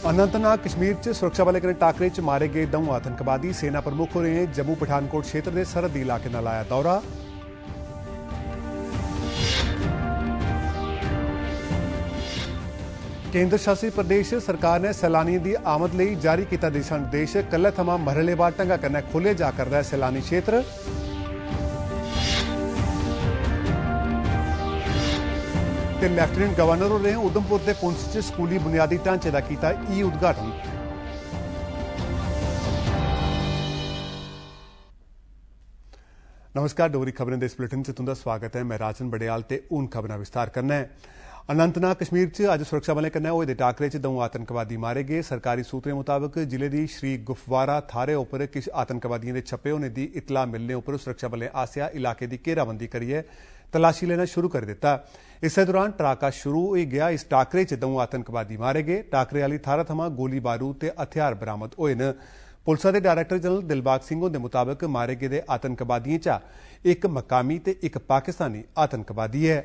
अनंतनाग कश्मीर च सुरक्षा बलें कन्नै टाकरे च मारे गए 2 आतंकवादी। सेना प्रमुख होरें जम्मू पठानकोट क्षेत्र के सरहदी इलाके दा लाया दौरा। केंद्र शासित प्रदेश सरकार ने सैलानियों की आमद लई जारी किया दिशा निर्देश। कल्ले थमां मरहलेवार ढंगा कन्नै खोले जा करदा है सैलानी क्षेत्र। ते लैफ्टिनेंट गवर्नर होरें उधमपुर के पुंछ च स्कूली बुनियादी ढांचे का किया ई उद्घाटन। नमस्कार, डोगरी खबरें इस बुलेटिन च तुंदा स्वागत है। मैं राजन बड़ियाल ते हून खबरां विस्तार करना है। अनंतनाग कश्मीर च अज सुरक्षा बलें कन्नै होए दे टाकरे च 2 आतंकवादी मारे गए। सरकारी सूत्रें मुताबक जिले की श्री गुफवारा थाहरे उपर किश आतंकवादियों के छप्पे होने की इतला मिलने उपर सुरक्षा बलें आसेआ इलाके की घेराबंदी करियै तलाशी लेना शुरू कर दिता। इस दौरान टाका शुरू हो गया। इस टाकरे च 2 आतंकवादी मारे गए। टाकरे वाली थाहरा थमां गोली बारूद ते हथियार बरामद होए न। पुलसा दे डायरैक्टर जनरल दिलबाग सिंह होंदे मुताबक मारे गेदे आतंकवादियों चा एक मकामी ते एक पाकिस्तानी आतंकवादी है।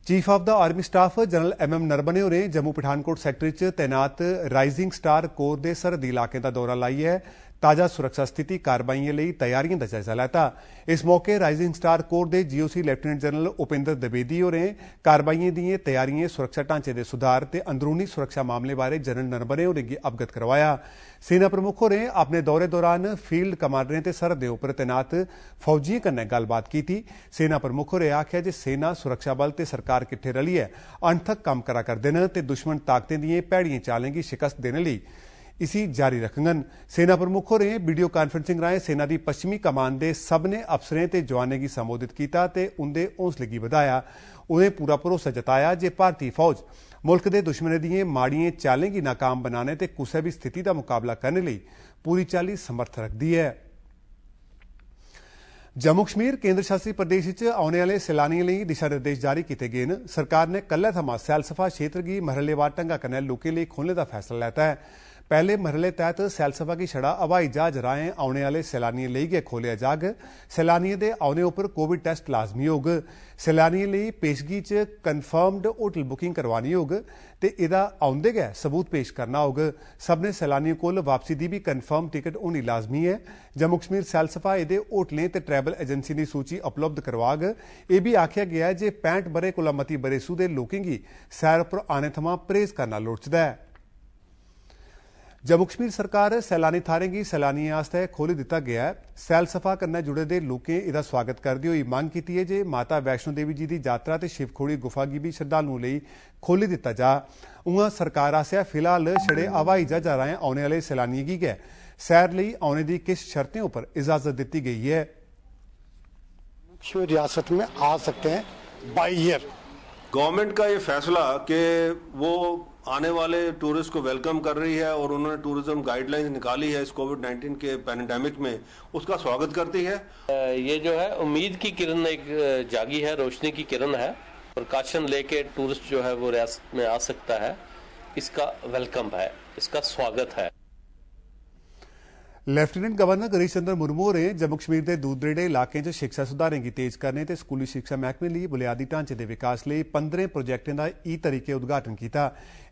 Chief of the army staff general MM Naravane होरें जम्मू पठानकोट सैक्टर च तैनात राइजिंग स्टार कोर के सरहदी इलाके का दौरा लाइयै ताज़ा सुरक्षा स्थिति कारवाइयों लई तैयारियों का जायजा लैता। इस मौके राइजिंग स्टार कोर के GOC lieutenant general Upinder Dwivedi होरें कारवाइयों दी तैयारियों, सुरक्षा ढांचे के सुधार ते अंदरूनी सुरक्षा मामले बारे जनरल नरवणे होरें गी अवगत करवाया। सेना प्रमुख होरें अपने दौरे दौरान फील्ड कमांडरें ते सरहदें उपर तैनात फौजियों कन्नै गल्लबात की। सेना प्रमुख होरें आख्या जे सेना, सुरक्षा बल ते सरकार किट्ठे रलियै अणथक कम्म करा करदे न ते दुश्मन ताकतें दिएं भैड़िएं चालें गी शिकस्त देने लई इसी जारी रखङन। सेना प्रमुख होरें वीडियो कॉन्फ्रेंसिंग राएं सेना की पश्चिमी कमान के सभनें अफसरें ते जवानें गी संबोधित किया ते उंदे हौसले गी बधाया। उनें पूरा भरोसा जताया जे भारतीय फौज मुल्क के दुश्मनें दिएं माड़िएं चालें गी नाकाम बनाने ते कुसै भी स्थिति का मुकाबला करने लई पूरी चाल्ली समर्थ रखदी है। जम्मू कश्मीर केंद्र शासित प्रदेश च औने आले सैलानियों लई दिशा निर्देश जारी किए गए न। सरकार ने कल्लै थमां सैलसफा क्षेत्र गी मरहलेवार ढंगा कन्नै लोकें लई खोलने का फैसला लैता है। पहले मरहले तहत सैलसफा की छड़ा हवाई जहाज राएं औने आले सैलानियों लई गै खोलिया जाग। सैलानियों के औने उपर कोविड टेस्ट लाजमी होग। सैलानियों लई पेशगी च कन्फर्मड होटल बुकिंग करवानी होग ते एदा औंदे गै सबूत पेश करना होग। सभनें सैलानियों कोल वापसी की भी कन्फर्म टिकट होनी लाजमी है। जम्मू कश्मीर सैलसफा एदे होटलें ते ट्रैवल एजेंसी की सूची उपलब्ध करवाग। यह भी आख्या गया है जे 65 ब'रे कोला मती बरेसू दे लोकें गी सैर पर आने थमां परहेज करना लोड़चदा है। जम्मू कश्मीर सरकार सैलानी थाहरें गी सैलानियों आस्तै खोली दिता गया है। सैलसफा कन्नै जुड़े दे लोकें इसदा स्वागत करदे होई मंग कीती है जे माता वैष्णो देवी जी की यात्रा ते शिवखोड़ी गुफा गी भी श्रद्धालुओं लई खोली दिता जा। उआं सरकार आसेआ फिलहाल छड़े हवाई जहाज़ राएं औने आले सैलानियों गी गै सैर लई औने दी किश शर्तें उपर इजाजत दी गई है। रियासत में आ सकते हैं बाई ईयर। गवर्नमेंट का ये फैसला कि वो आने वाले टूरिस्ट को वेलकम कर रही है और उन्होंने टूरिज्म गाइडलाइंस निकाली है इस कोविड-19 के पैंडेमिक में, उसका स्वागत करती है। ये जो है उम्मीद की किरण एक जागी है, रोशनी की किरण है। प्रकाशन लेके टूरिस्ट जो है वो रियासत में आ सकता है, इसका वेलकम है, इसका स्वागत है। लैफ्टिनेंट गवर्नर गिरीश चंद्र मुर्मू होरें जम्मू कश्मीर के दूर दरेड़े इलाकें च शिक्षा सुधारें की तेज करने ते स्कूली शिक्षा महकमे लिए बुनियादी ढांचे के विकास लिए 15 प्रोजेक्टें का ई तरीके उद्घाटन किया।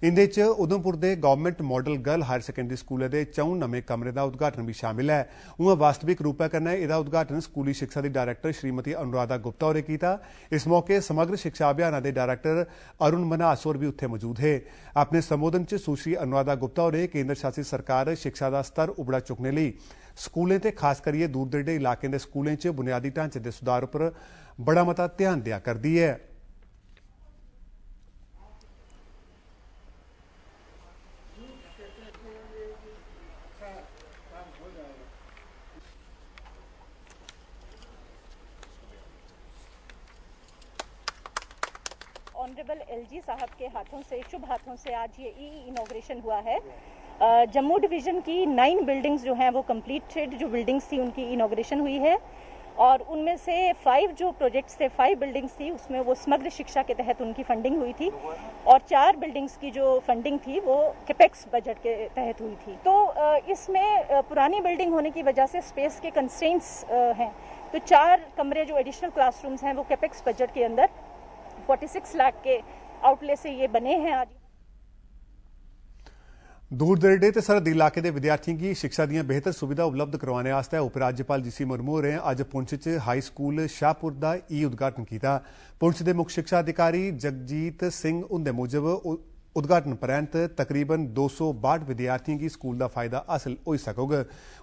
इंदे च उधमपुर के government model girl higher secondary school के 4 नमें कमरे का उद्घाटन भी शामिल है। उआं वास्तविक रूपै कन्नै एदा उद्घाटन स्कूली शिक्षा की डायरैक्टर श्रीमती अनुराधा गुप्ता होरें किया। इस मौके समग्र शिक्षा अभियान के डायरैक्टर अरुण मन्हास होर भी उत्थे मौजूद है। अपने संबोधन च सुश्री अनुराधा गुप्ता होरें केंद्र शासित सरकार शिक्षा का स्तर उबड़ा चुकने लई स्कूलें ते खास करियै दूर दरेड़े इलाकें के स्कूलें च बुनियादी ढांचे के सुधार पर बड़ा मता ध्यान दिया करदी है। ऑनरेबल LG साहब के हाथों से, शुभ हाथों से आज ये इनॉग्रेशन हुआ है। जम्मू डिवीज़न की 9 बिल्डिंग्स जो हैं वो कंप्लीटेड जो बिल्डिंग्स थी उनकी इनॉग्रेशन हुई है और उनमें से 5 जो प्रोजेक्ट्स थे, 5 बिल्डिंग्स थी उसमें वो समग्र शिक्षा के तहत उनकी फंडिंग हुई थी और 4 बिल्डिंग्स की जो फंडिंग थी वो कैपेक्स बजट के तहत हुई थी। तो इसमें पुरानी बिल्डिंग होने की वजह से स्पेस के कंस्ट्रेंट्स हैं, तो 4 कमरे जो एडिशनल क्लासरूम्स हैं वो कैपेक्स बजट के अंदर 46 लाख के आउटले से ये बने हैं। आज दूर दरेडे ते सरहदी इलाके के विद्यार्थियों की शिक्षा दी बेहतर सुविधा उपलब्ध करवाने वास्ते उपराज्यपाल जी सी मुर्मू होरें अज पुंछ च हाई स्कूल शाहपुर का उद्घाटन किया। पुंछ के मुख्य शिक्षा अधिकारी जगजीत सिंह उंदे मुजब उद्घाटन परैंत तकरीबन 262 विद्यार्थियों की स्कूल का फायदा हासिल हो सकोग।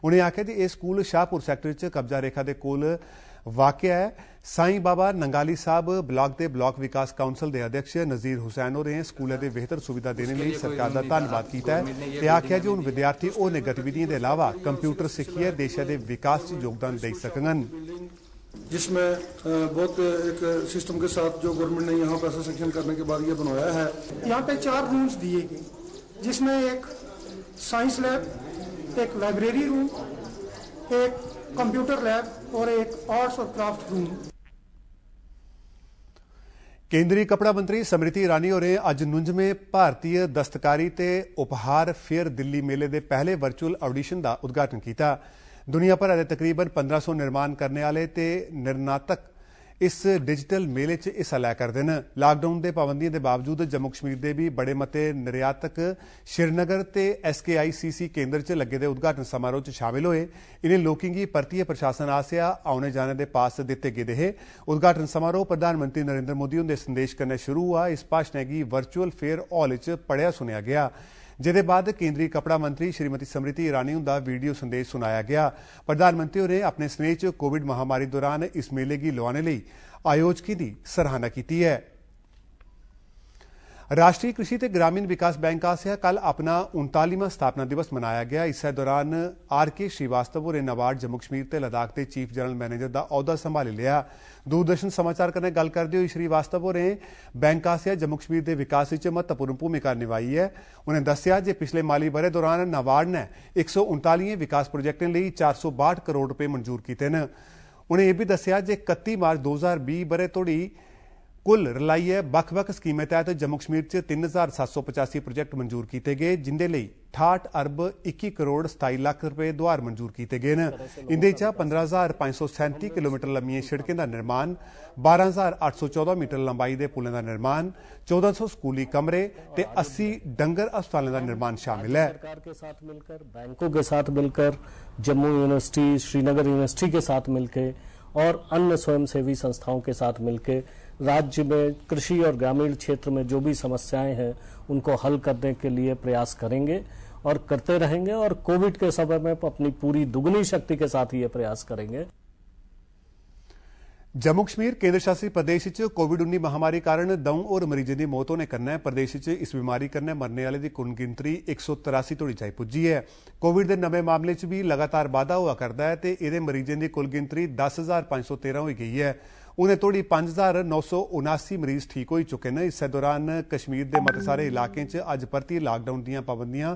उन्हें आख्या कि यह स्कूल शाहपुर सैक्टर च कब्जा रेखा के कोल वाकया है। साईं बाबा नंगाली साहब ब्लॉक के ब्लॉक विकास काउंसिल के अध्यक्ष नज़ीर हुसैन होरें स्कूलों के बेहतर सुविधा देने लिए सरकार का धन्यवाद किया है ते आख्या कि हुण विद्यार्थी होरने गतिविधियों के अलावा कंप्यूटर सीखिए देश के विकास में योगदान दे सकन, जिसमें बहुत एक सिस्टम के साथ जो गवर्नमेंट ने यहाँ पैसा सेक्शन करने के बाद ये बनवाया है। यहाँ पे 4 रूम्स दिए गए, जिसमें एक साइंस लैब, एक लाइब्रेरी रूम, एक कंप्यूटर लैब और एक आर्ट्स और क्राफ्ट रूम। केंद्रीय कपड़ा मंत्री स्मृति ईरानी होरें अज नुंज में भारतीय दस्तकारी ते उपहार फेयर दिल्ली मेले के पहले वर्चुअल ऑडिशन का उद्घाटन किया। दुनिया भर के तकरीबन 1500 निर्माण करने वाले ते निर्मातक इस डिजिटल मेले च हिस्सा लै करते हैं। लॉकडाउन के पाबंदियों के बावजूद जम्मू कश्मीर के भी बड़े मते निर्यातक श्रीनगर ते SKICC केंद्र च लगे दे उद्घाटन समारोह च शामिल होए। इन्हें लोगों की परतियै प्रशासन आसेआ आने जाने के पास दिते गेदे हे। उद्घाटन समारोह प्रधानमंत्री नरेंद्र मोदी उनके संदेश कन्नै शुरू हुआ। इस भाषण गी वर्चुअल फेयर हॉल च पढ़िया सुनिया गया, जिहदे बाद केंद्रीय कपड़ा मंत्री श्रीमती स्मृति ईरानी उनका वीडियो संदेश सुनाया गया। प्रधानमंत्री होरें अपने स्नेह च कोविड महामारी दौरान इस मेले की लवाने लई आयोजकों की सराहना की है। राष्ट्रीय कृषि ते ग्रामीण विकास बैंक आसेआ कल अपना 39वां स्थापना दिवस मनाया गया। इस दौरान RK श्रीवास्तव होरें नाबार्ड जम्मू कश्मीर ते लद्दाख के चीफ जनरल मैनेजर का अहुदा संभाली लिया। दूरदर्शन समाचार कन्नै गल करदे होई श्रीवास्तव होरें बैंक आसेआ जम्मू कश्मीर के विकास में महत्वपूर्ण भूमिका निभाई है। उन्हें दस्सिया जे पिछले माली बरे दौरान नाबार्ड ने 139 विकास प्रोजेक्टों लिए 462 करोड़ रुपए मंजूर किए हैं। उन्हें यह भी दस्सिया जे 31 मार्च 2020 बरे तोड़ी कुल रलाइयै बक्ख-बक्ख स्कीमें तहत जम्मू कश्मीर च 3785 प्रोजेक्ट मंजूर किए गए, जिंदे लई 68 अरब 21 करोड़ 27 लाख रुपए दुआर मंजूर किए गए हैं। इंदे चा 15537 किलोमीटर लम्मियां सड़कें का निर्माण, 12814 मीटर लंबाई के पुलें का निर्माण, 1400 स्कूली कमरे ते 80 डंगर अस्पतालों का निर्माण शामिल है। सरकार के साथ मिलकर, बैंकों के साथ मिलकर, जम्मू यूनिवर्सिटी, श्रीनगर यूनिवर्सिटी के साथ मिलकर और अन्य स्वयंसेवी संस्थाओं के साथ मिलकर राज्य में कृषि और ग्रामीण क्षेत्र में जो भी समस्याएं हैं उनको हल करने के लिए प्रयास करेंगे और करते रहेंगे और कोविड के समय में अपनी पूरी दुगनी शक्ति के साथ ये प्रयास करेंगे। जम्मू कश्मीर केंद्र शासित प्रदेश च कोविड-19 महामारी कारण 2 और मरीजों की मौत होने कन्नै प्रदेश च इस बीमारी कन्नै मरने वाले की कुल गिनतरी 183 तोड़ी जाई पुज्जी है। कोविड के नवे मामले च भी लगातार बाधा हुआ करता है ते इहदे मरीजों की कुल गिनतरी 10,513 हो गई है। उन्हें तोड़ी 5,979 मरीज ठीक हो चुके हैं। इस दौरान कश्मीर के मते सारे इलाकों च अज परतियै लॉकडाउन दीयां पाबंदियां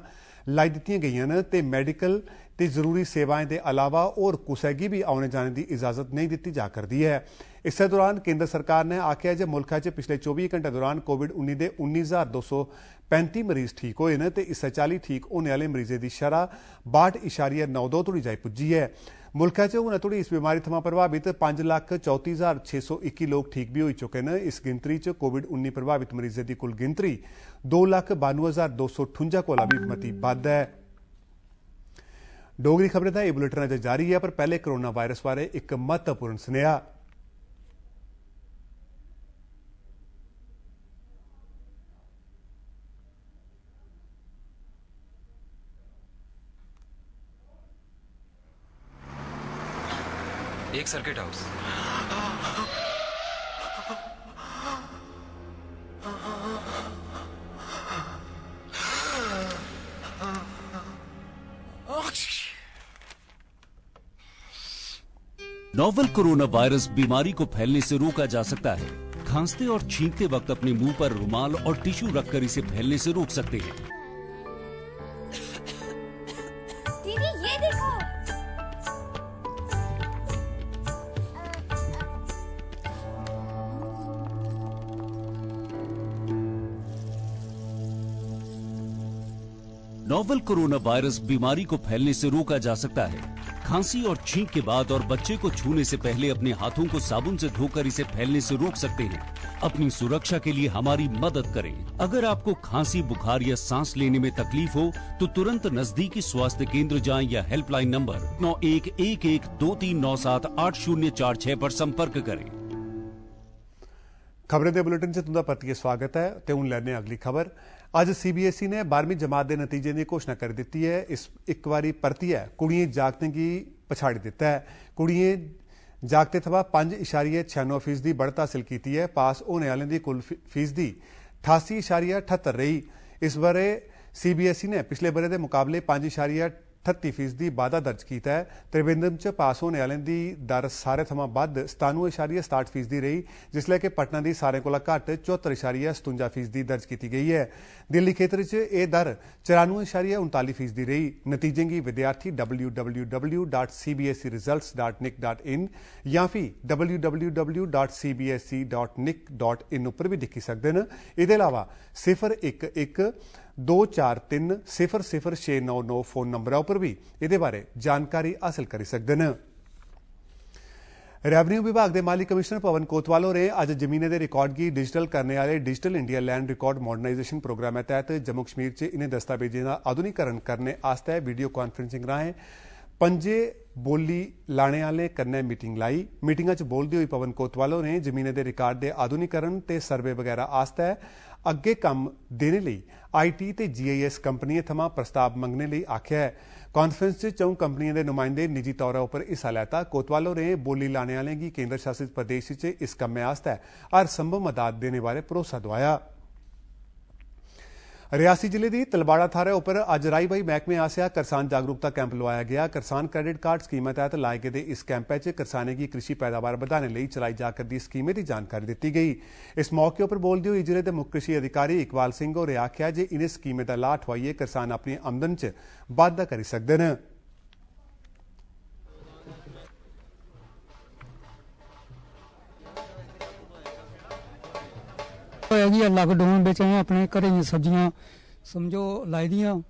लाई दित्तियां गईयां न ते मैडिकल ते जरूरी सेवाएं के अलावा और कुसै गी भी आने जाने की इजाजत नहीं दी जा करती है। इस दौरान केंद्र सरकार ने आख्या जे मुल्क च पिछले 24 घंटे दौरान कोविड-19 के 19,235 मरीज ठीक होए न ते इस चाली ठीक होने वाले मरीजों की शरह 62.92 तोड़ी जाई पुज्जी है। मुल्क च हुण तोड़ी इस बीमारी थमां प्रभावित 5,34,621 लोग ठीक भी हो चुके हैं। इस गिनतरी च कोविड-19 प्रभावित मरीजों की कुल गिनतरी 2,92,258 कोला भी मती बद्ध है। डोगरी खबरें दा एह् बुलेटिन अजें जारी है, पर पहले कोरोना वायरस बारे एक महत्वपूर्ण सनेहा। एक circuit house, novel corona virus बीमारी को फैलने से रोका जा सकता है। खांसते और छींकते वक्त अपने मुंह पर रुमाल और टिश्यू रखकर इसे फैलने से रोक सकते हैं। दीदी ये देखो, नोवेल कोरोना वायरस बीमारी को फैलने से रोका जा सकता है। खांसी और छींक के बाद और बच्चे को छूने से पहले अपने हाथों को साबुन से धोकर इसे फैलने से रोक सकते हैं। अपनी सुरक्षा के लिए हमारी मदद करें। अगर आपको खांसी, बुखार या सांस लेने में तकलीफ हो तो तुरंत नजदीकी स्वास्थ्य केंद्र जाएं या हेल्पलाइन नंबर 911123978046 पर संपर्क करें। खबरें दे बुलेटिन च तुंदा परतियै स्वागत है ते हुण लैने अगली खबर। अज CBSE ने 12वीं जमात के नतीजे की घोषणा कर दी है। इस एक बारी परतियै कुड़ियें जागतें की पछाड़ी दिता है। कुड़ियें जागते थमां 5.96% बढ़त हासिल की है। पास होने वालों की कुल फीसदी 88.78 रही। इस बारे CBSE ने पिछले बरे के मुकाबले 5.38% वाधा दर्ज किया है। त्रिवेंद्रम च पास होने वालों की दर सारे थमां वध 97.67% रही, जिसलै कि पटना की सारे कोला घट 74.57% दर्ज की गई है। दिल्ली खेतर च यह दर 94.39% रही। नतीजें की विद्यार्थी www.cbseresults.nic.in या फिर www.cbse.nic.in पर भी दिखी सकते हैं। इसके अलावा 011243000699 फोन नंबर पर भी ये बारे जानकारी हासिल कर सकते हैं। रेवन्यू विभाग के माली कमिश्नर पवन कोतवाल होरें अज जमीनें के रिकॉर्ड की डिजिटल करने वाले digital India land record modernisation programme तहत जम्मू कश्मीर च इन्हें दस्तावेजें का आधुनिकरण करने आस्ते वीडियो कॉन्फ्रेंसिंग राहें पंजे बोली लाने वाले कन्नै मीटिंग लाई। मीटिंग च बोलते हुए पवन कोतवाल होरें जमीनें के रिकॉर्ड के आधुनिकरण ते सर्वे वगैरह आस्ते अगे काम देने लई IT ते GIS कंपनियों थमां प्रस्ताव मंगने लई आख्या है। कॉन्फ्रेंस च 4 कंपनियों के नुमाइंदे निजी तौर पर हिस्सा लैता। कोतवाल होरें बोली लाने वाले गी केंद्र शासित प्रदेश च इस कम्मै आस्ते हर संभव मदद देने बारे भरोसा दुआया। रियासी जिले की तलवाड़ा थाह्रै उपर अज राई बाई महकमे आसेआ करसान जागरूकता कैंप लवाया गया। करसान क्रेडिट कार्ड स्कीम तहत लाए गेदे इस कैंपै च करसानें की कृषि पैदावार बढ़ाने लई चलाई जा करदी स्कीमें की जानकारी दी गई। इस मौके पर बोलते हुए जिले के मुक्ख कृषि अधिकारी इकबाल सिंह होरें आख्या जे इन्हें स्कीमें का लाह ठुआइयै करसान अपनी आमदन च बाद्धा करी सकदे न। लॉकडाउन बिच अपने घरें दी सब्जियां समझो लाई दियां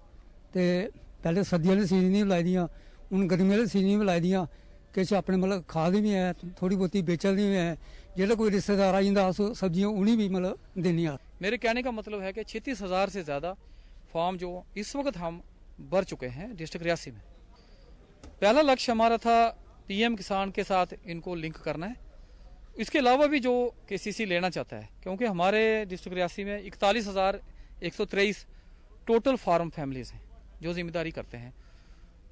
ते पहले सर्दियों वाले सीजन भी लाई दियां, हूँ गर्मी वाले सीजन भी लाई दियां। किश अपने मतलब खाद भी है, थोड़ी बहुती बेचल भी है। जेल्लै कोई रिश्तेदार आई जंदा अस सब्जियां उन्हें भी मतलब देनी। मेरे कहने का मतलब है कि 36,000 से ज़्यादा फार्म जो इस वक्त हम भर चुके हैं डिस्ट्रिक्ट रियासी में। पहला लक्ष्य हमारा था PM किसान के साथ इनको लिंक करना है। इसके अलावा भी जो KCC लेना चाहता है, क्योंकि हमारे डिस्ट्रिक्ट रियासी में 41,123 टोटल फार्म फैमिलीज हैं जो जिम्मेदारी करते हैं।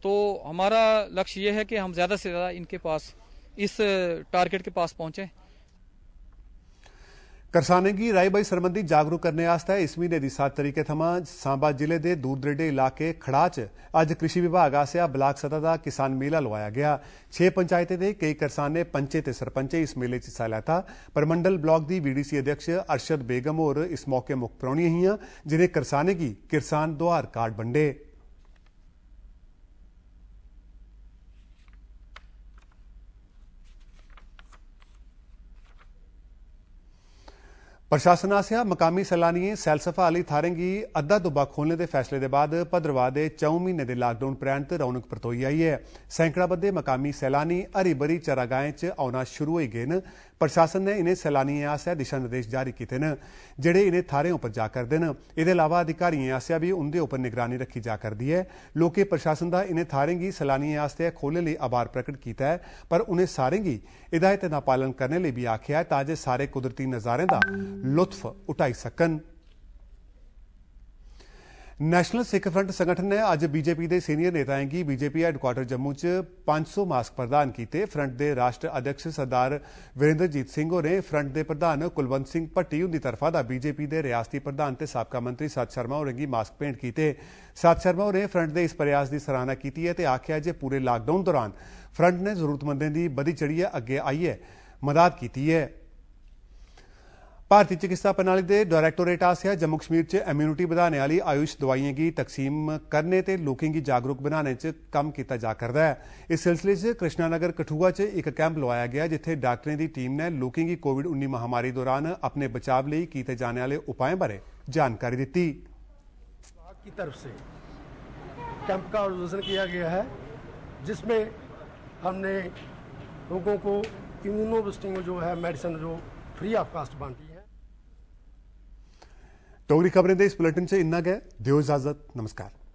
तो हमारा लक्ष्य ये है कि हम ज़्यादा से ज़्यादा इनके पास इस टारगेट के पास पहुँचें। करसानें की राई बाई सरबंधी जागरूक करने आस्ते इस महीने की 7 तरीके थमां सांबा जिले के दूर दरेडे इलाके खड़ा च अज कृषि विभाग आसेआ ब्लाक सतह का किसान मेला लवाया गया। 6 पंचायतें के कई करसानें पंचे ते सरपंचे इस मेले च हिस्सा लैता। परमंडल ब्लॉक की VDC अध्यक्ष अरशद बेगम होर इस मौके मुख परौहनियां हियां, जिन्हें करसानें की किसान दोहार कार्ड बंडे। प्रशासन आसेआ मकामी सैलानियें सैलसफा आह्ली थाह्रें गी अद्धा दुब्बा खोलने के फैसले के बाद भद्रवाह के 4 महीने के लॉकडाउन परैंत रौनक परतोई आई है। सैकड़ा बद्दे मकामी सैलानी हरी भरी चरागाहें च औना शुरू हो गए न। प्रशासन ने इन्हें सैलानियें आसेआ दिशा निर्देश जारी किए हैं, जेड़े इन्हें थाह्रें उपर जा करदे न। इसदे अलावा अधिकारियों आसेआ भी उंदे उपर निगरानी रखी जा करदी है। लोकें प्रशासन का इन्हें थाह्रें गी सैलानियें आस्ते खोलने लई आभार प्रकट किया है, पर उन्हें सारें गी हिदायतें का पालन करने लई भी आख्या है तां जे सारे कुदरती नज़ारें का लुत्फ उठाई सकन। नेशनल सिख फ्रंट संगठन ने अज BJP के सीनियर नेताएं की BJP हैडक्वार्टर जम्मू च 500 मास्क प्रदान किए। फ्रंट के राष्ट्र अध्यक्ष सरदार वीरेंद्रजीत सिंह होरें फ्रंट के प्रधान कुलवंत सिंह भट्टी उनकी तरफा दा BJP के रियासती प्रधान ते साबका मंत्री सत शर्मा होरें गी मास्क भेंट किए। सत शर्मा होरें फ्रंट के इस प्रयास की सराहना की है ते आख्या जे पूरे लॉकडाउन दौरान फ्रंट ने जरूरतमंदें की बधी चढ़िए अगे आइए मदद की है। भारतीय चिकित्सा प्रणाली के डायरैक्टोरेट आसेआ जम्मू कश्मीर च इम्यूनिटी बढ़ाने वाली आयुष दवाइयां की तकसीम करने ते लोकें गी जागरूक बनाने च कम्म कीता जा करदा है। इस सिलसिले च कृष्णानगर कठुआ च एक कैंप लवाया गया, जिथे डॉक्टरें की टीम ने लोकें गी कोविड-19 महामारी दौरान अपने बचाव लई कीते जाने वाले उपायों बारे जानकारी दी। विभाग की तरफ से कैंप का आयोजन किया गया है, जिसमें हमने लोगों को इम्यूनो बूस्टिंग जो है मेडिसिन जो फ्री ऑफ कास्ट बांटी है। डोगरी खबरें दे इस बुलेटिन च इन्ना गै। दियो इजाजत। नमस्कार।